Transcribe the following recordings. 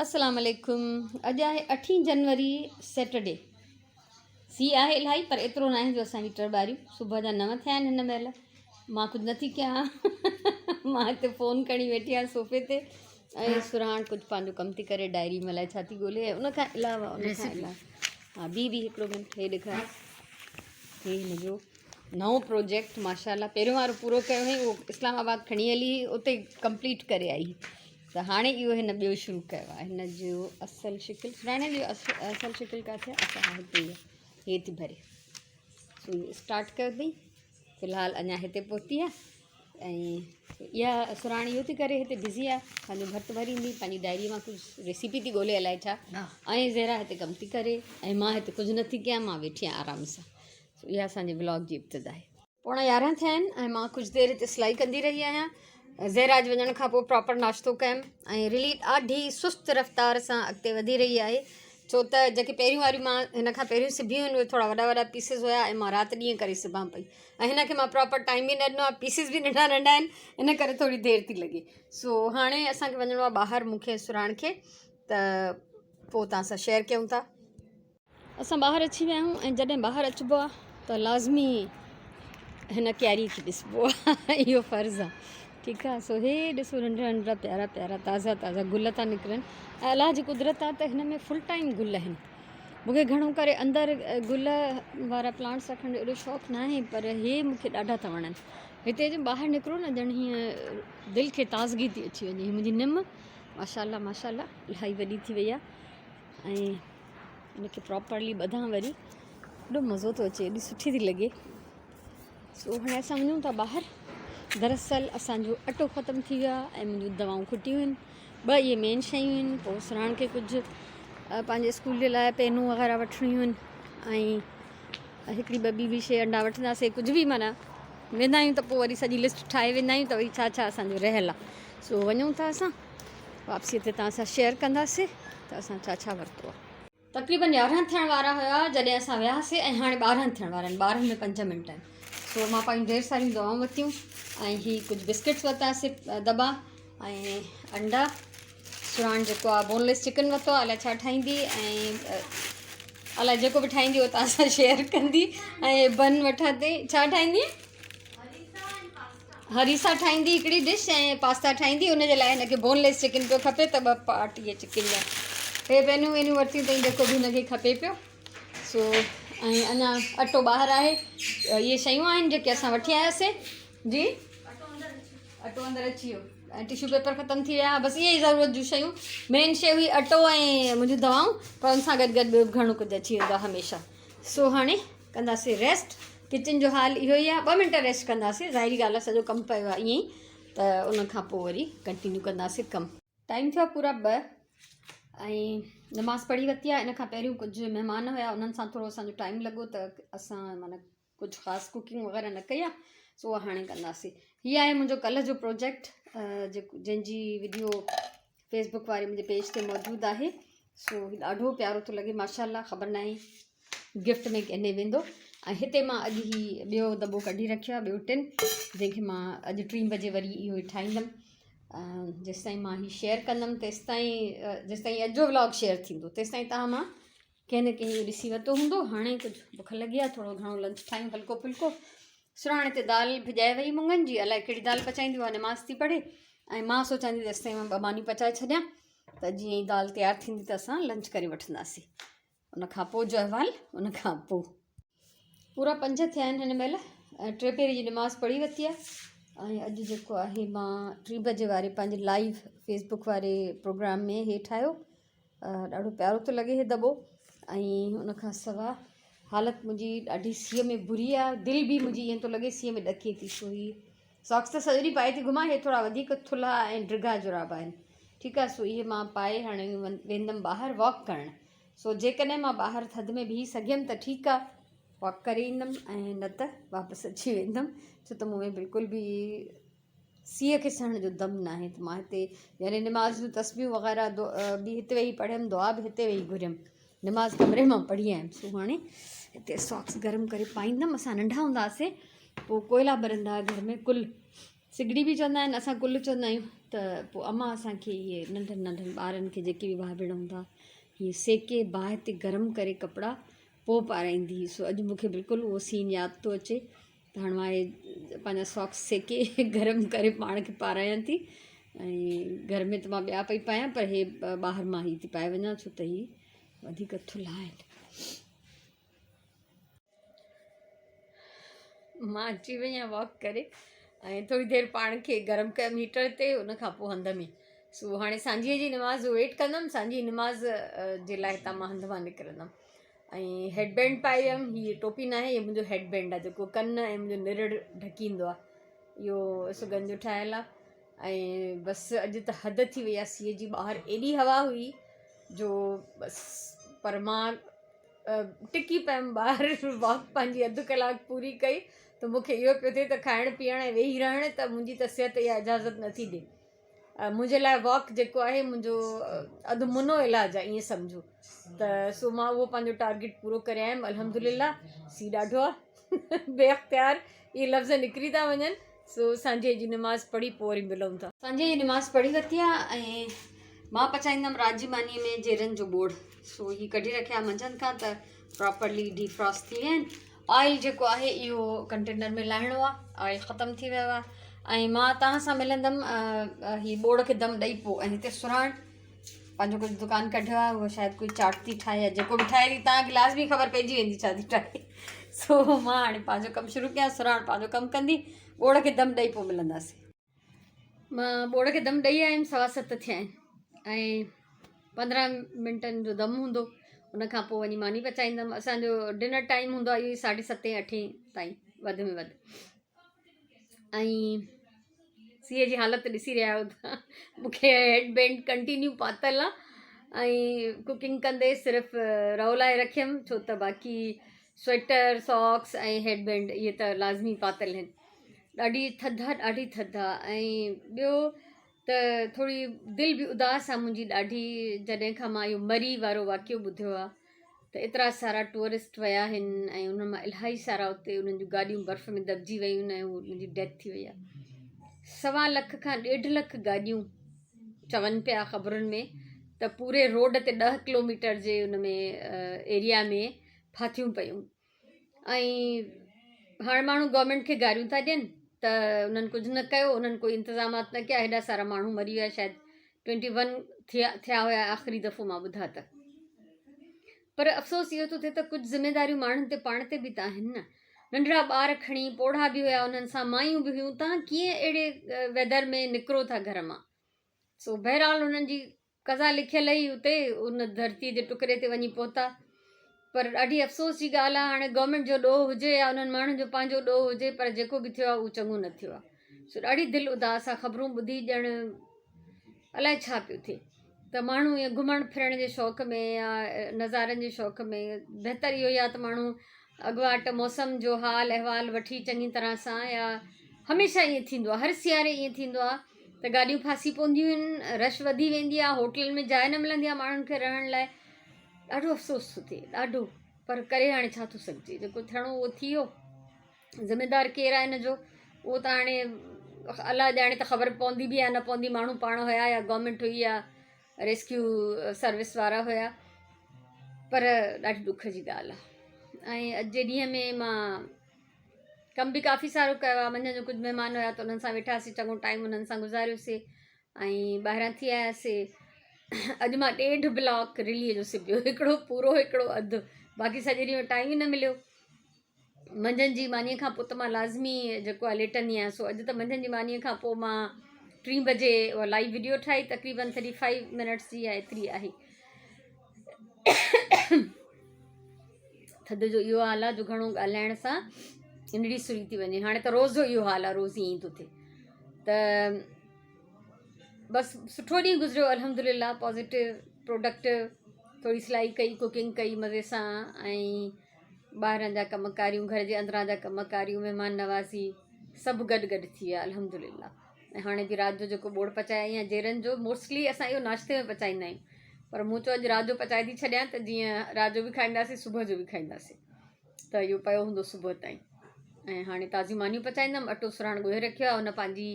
अस्सलाम वालेकुम। अॼु आहे 8 जनवरी सैटरडे। सी आहे इलाही पर एतिरो न आहे जो असांजी ॿारियूं सुबुह जा 9 थिया आहिनि। हिन महिल मां कुझु नथी कयां मां हिते फ़ोन खणी वेठी आहियां सोफ़े ते ऐं सुराण कुझु पंहिंजो कमु थी करे डायरी में अलाए छा थी ॻोल्हे। उनखां अलावा हा ॿी हिकिड़ो मिंट हे ॾेखार। हे हिनजो नओं प्रोजेक्ट माशाल्लाह पहिरियों वारो पूरो कयो हुई, उहो इस्लामाबाद खणी हली उते कंप्लीट करे आई त हाणे इहो हिन ॿियो शुरू कयो आहे। हिन जो असल शिकिल सुराणे जो असल शिकिल किथे आहे? असां हिते हे थी भरे सो स्टार्ट कयो अथई। फ़िलहालु अञा हिते पहुती आहे ऐं इहा सुराणी इहो थी करे हिते बिज़ी आहे, पंहिंजो भर्त भरींदी, पंहिंजी डायरीअ मां कुझु रेसिपी थी ॻोल्हे अलाए छा, ऐं ज़ेरा हिते कमु थी करे ऐं मां हिते कुझु नथी कयां, मां वेठी आहियां आराम सां। सो इहा असांजे ब्लॉग जी इब्तिदा आहे। 11:15 थिया आहिनि ऐं मां कुझु देरि हिते सिलाई कंदी रही आहियां। ज़ेराज वञण खां पोइ प्रॉपर नाश्तो कयमि ऐं रिली ॾाढी सुस्त रफ़्तार सां अॻिते वधी रही आहे, छो त जेके पहिरियों वारियूं मां हिन खां पहिरियों सिबियूं आहिनि उहे थोरा वॾा वॾा पीसिस हुया ऐं मां राति ॾींहं करे सिबां पई ऐं हिन खे मां प्रॉपर टाइम बि न ॾिनो आहे, पीसिस बि नंढा नंढा आहिनि, इन करे थोरी देरि थी लॻे। सो हाणे असांखे वञिणो आहे ॿाहिरि, मूंखे सुराण खे, त पोइ तव्हां सां शेयर कयूं था। असां ॿाहिरि अची विया आहियूं ऐं जॾहिं ॿाहिरि अचिबो आहे त लाज़मी हिन क्यारी खे ॾिसबो आहे इहो फ़र्ज़ु आहे, ठीकु आहे। सो हे ॾिसो नंढड़ा नंढड़ा प्यारा प्यारा ताज़ा ताज़ा गुल था निकिरनि ऐं अलाह जी कुदरत आहे त हिन में फुल टाइम गुल आहिनि। मूंखे घणो करे अंदरि गुल वारा प्लांट्स रखण जो एॾो शौक़ु न आहे, पर हे मूंखे ॾाढा था वणनि। हिते जो ॿाहिरि निकिरो न ॼण हीअं दिलि खे ताज़गी थी अची वञे। मुंहिंजी निम माशाल्लाह माशाल्लाह इलाही वॾी थी वई आहे ऐं हिनखे प्रॉपरली ॿधां वरी, एॾो मज़ो थो अचे, एॾी सुठी थी लॻे। सो हाणे असां वञूं था ॿाहिरि। दरअसल असांजो अटो ख़तमु थी वियो आहे ऐं मुंहिंजूं दवाऊं खुटियूं आहिनि, ॿ इहे मेन शयूं आहिनि। पोइ सुराण खे कुझु पंहिंजे स्कूल जे लाइ पेनूं वग़ैरह वठणियूं आहिनि ऐं हिकिड़ी ॿ ॿी बि शइ अंडा वठंदासीं, कुझु बि माना वेंदा आहियूं त पोइ वरी सॼी लिस्ट ठाहे वेंदा आहियूं त वरी छा छा असांजो रहियल आहे। सो वञूं था असां, वापसी ते तव्हां सां शेयर कंदासीं त असां छा छा वरितो आहे। तक़रीबन 11 थियण वारा हुया जॾहिं असां वियासीं ऐं हाणे 12 थियण वारा आहिनि, 12 में 5 मिंट आहिनि। सो मां पंहिंजूं ढेर सारियूं दवाऊं वरितियूं ऐं हीअ कुझु बिस्किट्स वरितासीं दॿा ऐं अंडा। सुराण जेको आहे बोनलेस चिकन वरितो आहे, अलाए छा ठाहींदी ऐं अलाए जेको बि ठाहींदी उहो तव्हां सां शेयर कंदी। ऐं बन वठां छा ठाहींदी, हरीसा ठाहींदी हिकिड़ी डिश ऐं पास्ता ठाहींदी, उनजे लाइ हिनखे बोनलेस चिकन पियो खपे त 2 पार्ट इहे चिकन जा हे पेनूं वेनूं वरितियूं अथई जेको बि हिनखे खपे पियो। सो ऐं अञा अटो ॿाहिरि आहे, इहे शयूं आहिनि जेके असां वठी आयासीं। जी अटो अंदरि अची वियो ऐं टिशू पेपर ख़तमु थी विया, बसि इहे ई ज़रूरत जूं शयूं। मेन शइ हुई अटो ऐं मुंहिंजूं दवाऊं, पर हुन सां गॾु गॾु ॿियो घणो कुझु अची वेंदो आहे हमेशह। सो हाणे कंदासीं रेस्ट। किचन जो हाल इहो ई आहे, 2 मिंट रेस्ट कंदासीं, ज़ाहिरी ॻाल्हि आहे सॼो कमु पियो आहे ईअं ई, त उनखां पोइ वरी कंटिन्यू कंदासीं कमु। टाइम थियो आहे पूरा 2 ऐं नमाज़ पढ़ी वरिती आहे। इन खां पहिरियों कुझु महिमान हुया, उन्हनि सां थोरो असांजो टाइम लॻो त असां माना कुझु ख़ासि कुकिंग वग़ैरह न कई आहे, सो उहा हाणे कंदासीं। हीअ आहे मुंहिंजो कल्ह जो प्रोजेक्ट जंहिंजी वीडियो फेसबुक वारे मुंहिंजे पेज ते मौजूदु आहे। सो ॾाढो प्यारो थो लॻे माशाल्लाह, ख़बर न आहे गिफ्ट में कंहिं वेंदो। ऐं हिते मां अॼु ही ॿियो दॿो कढी रखियो आहे, ॿियो टिन, जंहिंखे मां अॼु 3 बजे वरी इहो ई ठाहींदमि। जेसिताईं मां हीउ शेयर कंदमि तेसिताईं, जेसिताईं अॼु जो व्लॉग शेयर थींदो तेसिताईं तव्हां मां कंहिं न कंहिं इहो ॾिसी वरितो हूंदो। हाणे कुझु बुख लॻी आहे, थोरो घणो लंच ठाहियूं हल्को फुल्को। सुराणे हिते दाल भिॼाए वई मुङनि जी, अलाए कहिड़ी दाल पचाईंदी आहे, नमाज़ थी पढ़े ऐं मां सोचां थी तेसिताईं मां 2 मानियूं पचाए छॾियां त जीअं ई दाल तयारु थींदी त असां लंच करे वठंदासीं। उनखां पोइ जो अहवालु उनखां पोइ। पूरा 5 थिया आहिनि हिन महिल, 3 पहिरीं जी नमाज़ पढ़ी वरिती आहे ऐं अॼु जेको आहे मां 3 बजे वारे पंहिंजे लाइव फेसबुक वारे प्रोग्राम में हे ठाहियो। ॾाढो प्यारो थो लॻे हे दॿो ऐं उनखां सवाइ हालति मुंहिंजी ॾाढी सीअ में बुरी आहे, दिलि बि मुंहिंजी ईअं थो लॻे सीअ में ॾके थी। सो ही सॉक्स त सॼो ॾींहुं पाए थी घुमां, हे थोरा वधीक थुल्हा ऐं ड्रिघा जुराब आहिनि, ठीकु आहे। सो इहे मां पाए हाणे वेंदमि ॿाहिरि वॉक करणु। सो जेकॾहिं मां ॿाहिरि थधि में बीह सघियमि त ठीकु आहे, वॉक करे ईंदमि ऐं न त वापसि अची वेंदमि, छो त मूं में बिल्कुलु बि सीअ खे सहण जो दम न आहे। त मां हिते यानी नमाज़ जूं तस्बीहूं वग़ैरह बि हिते वेही पढ़ियमि, दुआ बि हिते वेही घुरियमि, नमाज़ कमरे मां पढ़ी आयमि। सो हाणे हिते सॉक्स गरम करे पाईंदमि। असां नंढा हूंदा हुआसीं, पोइ कोयला ॿरंदा घर में कुल, सिगड़ी बि चवंदा आहिनि, असां कुल्ह चवंदा आहियूं। त पोइ अम्मा असांखे इहे नंढनि नंढनि ॿारनि खे जेके बि भाउ भेण हूंदा हीअ सेके बाहि ते गरम करे कपिड़ा पोइ पाराईंदी हुई। सो अॼु मूंखे बिल्कुलु उहो सीन यादि थो अचे। त हाणे मां इहे पंहिंजा सॉक्स सेके गरम करे पाण खे पारायां थी। ऐं घर में त मां ॿिया पई पायां, पर हे ॿाहिरि मां ही थी पाए वञा, छो त हीअ वधीक थुल्हा आहिनि। मां अची वई आहियां वॉक करे ऐं थोरी देरि पाण खे गरम कयमि हीटर ते, उन खां पोइ हंध में। सो हाणे सांझीअ जी निमाज़ वेट कंदमि, सांझी निमाज़ जे लाइ हितां मां हंध मां निकिरंदमि। ऐं हेडबैंड पाए वियमि। हीअ टोपी न आहे, इहो मुंहिंजो हेडबैंड आहे जेको कन ऐं मुंहिंजो निरड़ ढकींदो आहे। इहो सुगन जो ठहियलु आहे। ऐं बसि अॼु त हद थी वई आहे सीअ जी। ॿाहिरि एॾी हवा हुई जो बसि, पर मां टिकी पियमि ॿाहिरि। वॉक पंहिंजी अधु कलाकु पूरी कई त मूंखे इहो पियो थिए त खाइणु पीअण ऐं वेही रहण त मुंहिंजी त सिहत इहा इजाज़त नथी ॾिए। मुंहिंजे लाइ वॉक जेको आहे मुंहिंजो अधु मुनो इलाजु आहे, ईअं सम्झो। त सो मां उहो पंहिंजो टारगेट पूरो करे आयमि अल्हम्दुलिल्लाह। सी ॾाढो आहे बेअख़्तियार इहे लफ़्ज़ निकिरी था वञनि। सो सांझे जी निमाज़ पढ़ी पोइ वरी मिलूं था। सांझे जी निमाज़ पढ़ी वरिती आहे ऐं मां पचाईंदमि रात जी मानीअ में जेरनि जो बोड़। सो हीअ कढी रखिया मंझंदि खां त प्रॉपरली डिफ्रॉस्ट थी विया आहिनि। ऑयल जेको आहे इहो कंटेनर में लाहिणो आहे, ऑयल ख़तमु थी वियो आहे। ऐं मां तव्हां सां मिलंदमि हीअ बोड़ खे दम ॾेई पोइ। ऐं हिते सुराण पंहिंजो कुझु दुकानु कढियो आहे, उहा शायदि कोई चाट थी ठाहे या जेको बि ठाहे थी, तव्हांखे लाज़मी ख़बर पइजी वेंदी छा थी ठाहे। सो मां हाणे पंहिंजो कमु शुरू कयां, सुराण पंहिंजो कमु कंदी, बोड़ खे दम ॾेई पोइ मिलंदासीं। मां बोड़ खे दम ॾेई आयमि, 7:15 थिया आहिनि ऐं 15 मिंटनि जो दम हूंदो। उन खां पोइ वञी मानी पचाईंदमि। असांजो डिनर टाइम हूंदो आहे इहो 7:30 8 ताईं वधि में वधि। ऐं सीअ जी हालति ॾिसी रहिया आहियो तव्हां। मूंखे हेडबैंड कंटिन्यू पातल आहे ऐं कुकिंग कंदे सिर्फ़ु रओ लाइ रखियमि, छो त बाक़ी स्वेटर सॉक्स ऐं हेडबैंड इहे त लाज़मी पातल आहिनि। ॾाढी थधि आहे, ॾाढी थधि आहे। ऐं ॿियो त थोरी दिलि बि उदास आहे मुंहिंजी ॾाढी, जॾहिं खां मां इहो मरी वारो वाक़ियो ॿुधियो आहे। त एतिरा सारा टूरिस्ट विया आहिनि ऐं उन मां इलाही सारा उते उन्हनि जूं गाॾियूं बर्फ़ में दॿिजी वियूं आहिनि ऐं उन्हनि जी डेथ थी वई आहे। 1.25 लख खां 1.5 लख गाॾियूं चवनि पिया ख़बरुनि में त पूरे रोड ते 10 किलोमीटर जे उन में एरिया में फाथियूं पियूं। ऐं हाणे माण्हू गवर्नमेंट खे गारियूं था ॾियनि त उन्हनि कुझु न कयो, उन्हनि कोई इंतज़ामात न कया। हेॾा सारा माण्हू मरी विया, शायदि 21 थिया हुया आख़िरी दफ़ो मां ॿुधा त। पर अफ़सोस इहो थो थिए त कुझु ज़िमेदारियूं माण्हुनि ते पाण ते बि त आहिनि न। नंढड़ा ॿार खणी पोढ़ा बि हुया, उन्हनि सां मायूं बि हुयूं। तव्हां कीअं अहिड़े वेदर में निकिरो था घर मां? सो बहरहाल उन्हनि जी कज़ा लिखियल ई उते उन धरतीअ जे टुकड़े ते वञी पहुता। पर ॾाढी अफ़सोस जी ॻाल्हि आहे। हाणे गवर्नमेंट जो ॾोह हुजे या उन्हनि माण्हुनि जो पंहिंजो ॾोह हुजे, पर जेको बि थियो आहे उहो चङो न थियो आहे। सो ॾाढी दिलि उदास आहे। ख़बरूं ॿुधी ॼण अलाए छा पियो थिए। त माण्हू ईअं घुमण फिरण जे शौक़ु में या नज़ारनि जे शौक़ु में बहितर इहो ई आहे त माण्हू अॻुवाट मौसम जो हाल अहिवाल वठी चङी तरह सां, या हमेशह ईअं थींदो आहे, हर सियारे ईअं थींदो आहे त गाॾियूं फासी पवंदियूं आहिनि, रश वधी वेंदी आहे, होटलनि में जाइ न मिलंदी आहे माण्हुनि खे रहण लाइ। ॾाढो अफ़सोस थो थिए, ॾाढो। पर करे हाणे छा थो सघिजे, जेको थियणो उहो थी वियो। ज़िमेदार केरु आहे हिन जो उहो त हाणे अलाह ॼाणे त ख़बर पवंदी बि आहे न पवंदी। माण्हू पाण हुया या गवर्नमेंट हुई या रेस्क्यू सर्विस वारा हुया। पर ॾाढी ॾुख जी ॻाल्हि आहे। ऐं अॼु जे ॾींहं में मां कमु बि काफ़ी सारो कयो आहे। मंझंदि जो कुझु महिमान हुया त उन्हनि सां वेठासीं, चङो टाइम उन्हनि सां गुज़ारियोसीं ऐं ॿाहिरां थी आयासीं। अॼु मां 1.5 ब्लॉक रिलीअ जो सिबियो, हिकिड़ो पूरो हिकिड़ो अधु, बाक़ी सॼे ॾींहं में टाइम ई न मिलियो। मंझंदि जी मानीअ खां पोइ त मां लाज़मी जेको आहे लेटंदी आहियां। सो अॼु त मंझंदि जी मानीअ खां पोइ मां 3 बजे उहा लाइव वीडियो ठाही, तक़रीबन 35 मिनट्स जी आहे, एतिरी आहे। थधि जो इहो हाल आहे जो घणो ॻाल्हाइण सां निड़ी सुरी थी वञे। हाणे त रोज़ जो इहो हाल आहे, रोज़ ईअं ई थो थिए। त बसि सुठो ॾींहुं गुज़रियो अल्हम्दुलिल्लाह, पॉज़िटिव प्रोडक्टिव। थोरी सिलाई कई, कुकिंग कई मज़े सां, ऐं ॿाहिरां जा कमकारियूं, घर जे अंदरां जा कमकारियूं, महिमान नवाज़ी, सभु गॾु गॾु थी विया अल्हम्दुलिल्लाह। ऐं हाणे बि राति जो जेको बोड़ पचाए आई आहियां जेरनि जो, मोस्टली असां इहो नाश्ते में पचाईंदा आहियूं, पर मूं चयो अॼु राति जो पचाए थी छॾियां त जीअं राति जो बि खाईंदासीं, सुबुह जो बि खाईंदासीं, त इहो पियो हूंदो सुबुह ताईं। ऐं हाणे ताज़ियूं मानियूं पचाईंदमि। अटो सुराण ॻोहे रखियो आहे। हुन पंहिंजी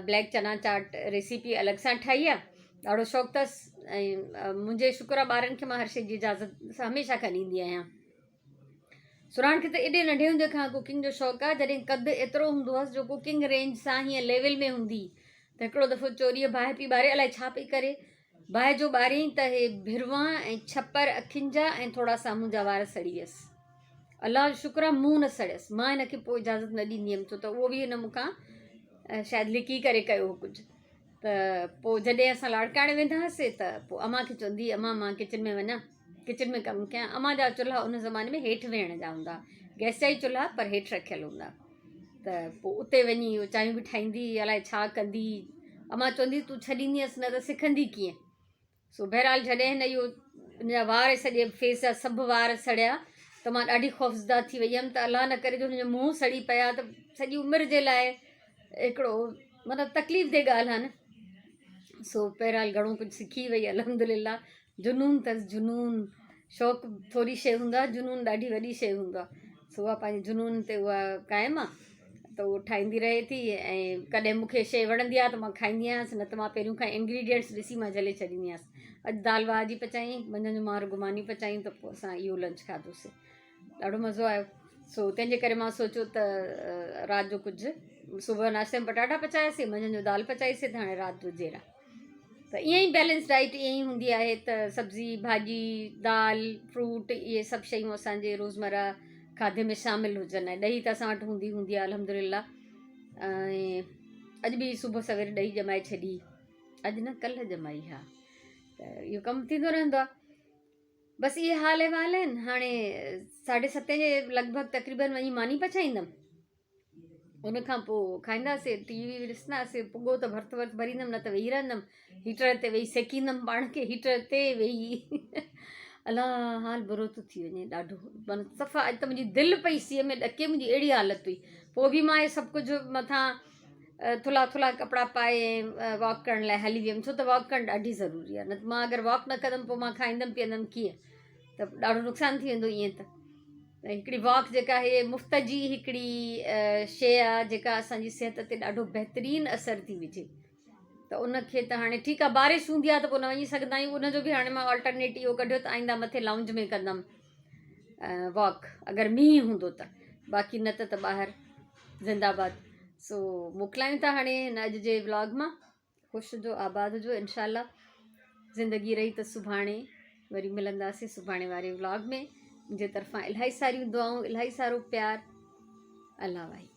ब्लैक चना चाट रेसिपी अलॻि सां ठाही आहे। ॾाढो शौक़ु अथसि ऐं मुंहिंजे शुक्र आहे ॿारनि खे मां हर शइ जी इजाज़त हमेशह खणी ईंदी आहियां। सुराण खे त एॾे नंढे हूंदे खां कुकिंग जो शौक़ु आहे। जॾहिं क़द एतिरो हूंदो हुअसि जो कुकिंग रेंज सां हीअं लेवल में हूंदी, त हिकिड़ो दफ़ो चोरीअ बाहि पई ॿारे, अलाए छा पई करे, बाहि जो ॿारियईं त हे भिरवा ऐं छपर अखियुनि जा ऐं थोरा साम्हूं जा वार सड़ी वियसि। अलाह जो शुक्र आहे मूं न सड़ियसि। मां हिनखे पोइ इजाज़त न ॾींदी हुअमि, छो त उहो बि हिन मूंखां शायदि लिकी करे कयो हो कुझु। त पोइ जॾहिं असां लाड़काणे वेंदा हुआसीं त पोइ अम्मा खे चवंदी, अम्मा मां किचन में वञा, किचन में कमु कयां। अम्मा जा चुल्हा उन ज़माने में हेठि वेहण जा हूंदा, गैस जा ई चुल्हा पर हेठि रखियलु हूंदा। त पोइ उते वञी चांहियूं बि ठाहींदी, अलाए छा कंदी। अम्मा चवंदी तूं छॾींदीअसि न त सिखंदी कीअं। सो बहरहाल जॾहिं हिन इहो हिनजा वार सॼे फेस जा सभु वार सड़िया त मां ॾाढी ख़ौफ़ज़दा थी वई हुअमि त अलाह न करे जो हुनजो मुंहुं सड़ी पिया त सॼी उमिरि जे लाइ हिकिड़ो मतिलबु तकलीफ़ दे ॻाल्हि आहे न। सो बहरहाल घणो कुझु सिखी वई अल्हम्दुलिल्लाह। जुनून अथसि, जुनून। शौक़ु थोरी शइ हूंदो आहे, जुनून ॾाढी वॾी शइ हूंदो आहे। सो उहा पंहिंजे जुनून ते उहा क़ाइमु आहे, त उहो ठाहींदी रहे थी। ऐं कॾहिं मूंखे शइ वणंदी आहे त मां खाईंदी आहियां, न त मां पहिरियों खां इंग्रीडियंट्स ॾिसी मां झले छॾींदी आहियां। अॼु दाल भाॼी पचाई, मंझंदि जो मां रुॻो मानी पचायूं, त पोइ असां इहो लंच खाधोसीं। ॾाढो मज़ो आयो। सो तंहिंजे करे मां सोचियो त राति जो कुझु, सुबुह नाश्ते में पटाटा पचायासीं, मंझंदि जो दाल पचाईसीं, त हाणे राति जो जीरा। त ईअं ई बैलेंस डाइट ईअं ई हूंदी आहे त सब्ज़ी भाॼी दाल फ्रूट इहे सभु शयूं असांजे रोज़मर्रा खाधे में शामिलु हुजनि। ऐं ॾही त असां वटि हूंदी आहे अल्हम्दुलिल्लाह। ऐं अॼु बि सुबुह सवेर ॾही ॼमाए छॾी, अॼु न कल्ह ॼमाई। हा, त इहो कमु थींदो रहंदो आहे। बसि इहे हाल अहिवाल आहिनि। हाणे 7:30 जे लॻभॻि तक़रीबन वञी मानी पचाईंदमि। उन खां पोइ खाईंदासीं, टीवी ॾिसंदासीं। पुॻो त भर्त वर्त भरींदमि, न त वेही रहंदमि हीटर ते वेही सेकींदमि पाण खे हीटर ते वेही। अलाह हाल बुरो थो थी वञे ॾाढो, माना सफ़ा। अॼु त मुंहिंजी दिलि पई सीअ में ॾके, मुंहिंजी अहिड़ी हालत हुई। पोइ बि मां इहे सभु कुझु मथां थुल्हा थुल्हा कपिड़ा पाए वॉक करण लाइ हली वियमि, छो त वॉक करणु ॾाढी ज़रूरी आहे। न त मां अगरि वॉक न कंदमि पोइ मां खाईंदमि पीअंदमि कीअं, त ॾाढो नुक़सानु थी वेंदो ईअं त। हिकिड़ी वॉक जेका आहे मुफ़्त जी हिकिड़ी शइ आहे, जेका असांजी सिहत ते ॾाढो बहितरीनु असरु थी विझे। त उनखे त हाणे ठीकु आहे, बारिश हूंदी आहे त पोइ न वञी सघंदा आहियूं। उनजो बि हाणे मां ऑल्टरनेट इहो कढियो त आईंदा मथे लाउंज में कंदमि वॉक, अगरि मींहुं हूंदो त। बाक़ी न त ॿाहिरि ज़िंदाबाद। सो मोकिलायूं था हाणे हिन अॼु जे व्लॉग मां। ख़ुशि हुजो, आबाद हुजो। इनशाला ज़िंदगी रही त सुभाणे वरी मिलंदासीं, सुभाणे वारे व्लॉग में। मुंहिंजे तरफ़ां इलाही सारियूं दुआऊं, इलाही सारो प्यार। अल्लाह वाहे।